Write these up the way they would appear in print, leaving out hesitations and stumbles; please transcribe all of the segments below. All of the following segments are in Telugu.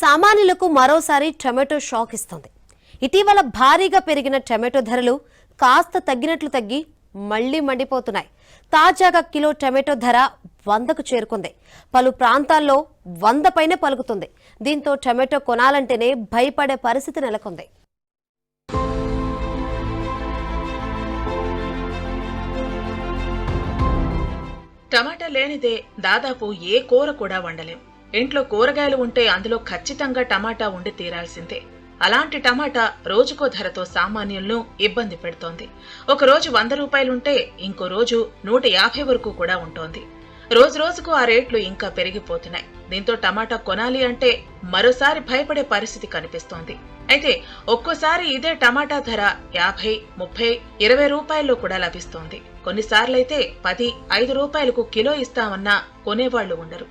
సామాన్యులకు మరోసారి టొమాటో షాక్ ఇస్తుంది. ఇటీవల భారీగా పెరిగిన టొమాటో ధరలు కాస్త తగ్గినట్లు తగ్గి మళ్లీ మండిపోతున్నాయి. తాజాగా కిలో టొమాటో ధర 100కు చేరుకుంది. పలు ప్రాంతాల్లో 100 పైనే పలుకుతుంది. దీంతో టొమాటో కొనాలంటేనే భయపడే పరిస్థితి నెలకొంది. టమాటా లేనిదే దాదాపు ఏ కూర కూడా వండలేం. ఇంట్లో కూరగాయలు ఉంటే అందులో ఖచ్చితంగా టమాటా ఉండి తీరాల్సిందే. అలాంటి టమాటా రోజుకో ధరతో సామాన్యులను ఇబ్బంది పెడుతోంది. ఒక రోజు 100 రూపాయలుంటే ఇంకో రోజు 150 వరకు కూడా ఉంటోంది. రోజు రోజుకు ఆ రేట్లు ఇంకా పెరిగిపోతున్నాయి. దీంతో టమాటా కొనాలి అంటే మరోసారి భయపడే పరిస్థితి కనిపిస్తోంది. అయితే ఒక్కోసారి ఇదే టమాటా ధర 50, 30, 20 రూపాయల్లో కూడా లభిస్తోంది. కొన్నిసార్లైతే 10, 5 రూపాయలకు కిలో ఇస్తామన్నా కొనేవాళ్లు ఉండరు.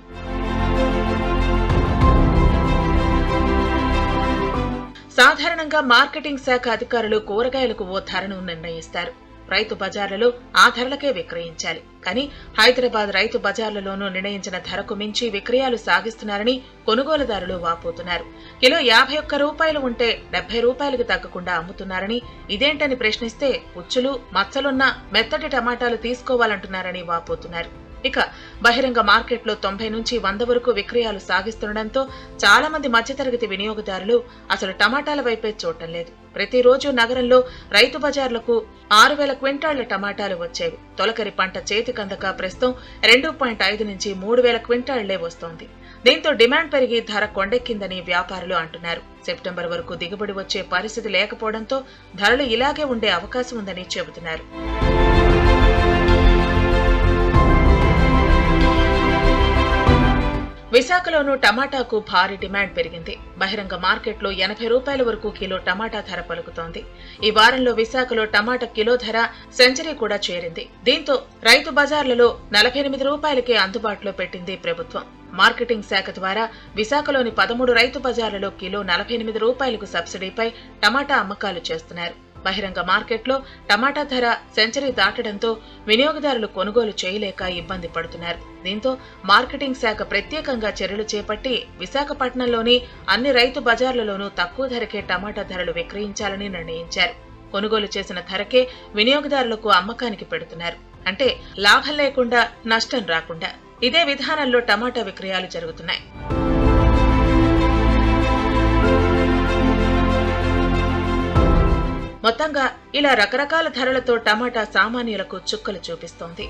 సాధారణంగా మార్కెటింగ్ శాఖ అధికారులు కూరగాయలకు ఓ ధరను నిర్ణయిస్తారు. రైతు బజార్లలో ఆ ధరలకే విక్రయించాలి. కానీ హైదరాబాద్ రైతు బజార్లలోనూ నిర్ణయించిన ధరకు మించి విక్రయాలు సాగిస్తున్నారని కొనుగోలుదారులు వాపోతున్నారు. కిలో 51 రూపాయలు ఉంటే 70 రూపాయలకు తగ్గకుండా అమ్ముతున్నారని, ఇదేంటని ప్రశ్నిస్తే పుచ్చులు మచ్చలున్న మెత్తటి టమాటాలు తీసుకోవాలంటున్నారని వాపోతున్నారు. ఇక బహిరంగ మార్కెట్లో 90 నుంచి 100 వరకు విక్రయాలు సాగిస్తుండటంతో చాలా మంది మధ్యతరగతి వినియోగదారులు అసలు టమాటాల వైపే చూడటం లేదు. ప్రతిరోజు నగరంలో రైతు బజార్లకు 6,000 క్వింటాళ్ల టమాటాలు వచ్చేవి. తొలకరి పంట చేతికందక ప్రస్తుతం 2.5 నుంచి 3,000 క్వింటాళ్లే వస్తోంది. దీంతో డిమాండ్ పెరిగి ధర కొండెక్కిందని వ్యాపారులు అంటున్నారు. సెప్టెంబర్ వరకు దిగుబడి వచ్చే పరిస్థితి లేకపోవడంతో ధరలు ఇలాగే ఉండే అవకాశం ఉందని చెబుతున్నారు. విశాఖలోనూ టమాటాకు భారీ డిమాండ్ పెరిగింది. బహిరంగ మార్కెట్లో 80 రూపాయల వరకు కిలో టమాటా ధర పలుకుతోంది. ఈ వారంలో విశాఖలో టమాటా కిలో ధర సెంచరీ కూడా చేరింది. దీంతో రైతు బజార్లలో 48 రూపాయలకే అందుబాటులో పెట్టింది ప్రభుత్వం. మార్కెటింగ్ శాఖ ద్వారా విశాఖలోని 13 రైతు బజార్లలో కిలో 48 రూపాయలకు సబ్సిడీపై టమాటా అమ్మకాలు చేస్తున్నారు. బహిరంగ మార్కెట్లో టమాటా ధర సెంచరీ దాటడంతో వినియోగదారులు కొనుగోలు చేయలేక ఇబ్బంది పడుతున్నారు. దీంతో మార్కెటింగ్ శాఖ ప్రత్యేకంగా చర్యలు చేపట్టి విశాఖపట్నంలోని అన్ని రైతు బజార్లలోనూ తక్కువ ధరకే టమాటా ధరలు విక్రయించాలని నిర్ణయించారు. కొనుగోలు చేసిన ధరకే వినియోగదారులకు అమ్మకానికి పెడుతున్నారు. అంటే లాభం లేకుండా నష్టం రాకుండా. ఇదే విధానంలో టమాటా విక్రయాలు జరుగుతున్నాయి. మొత్తంగా ఇలా రకరకాల ధరలతో టమాటా సామాన్యులకు చుక్కలు చూపిస్తోంది.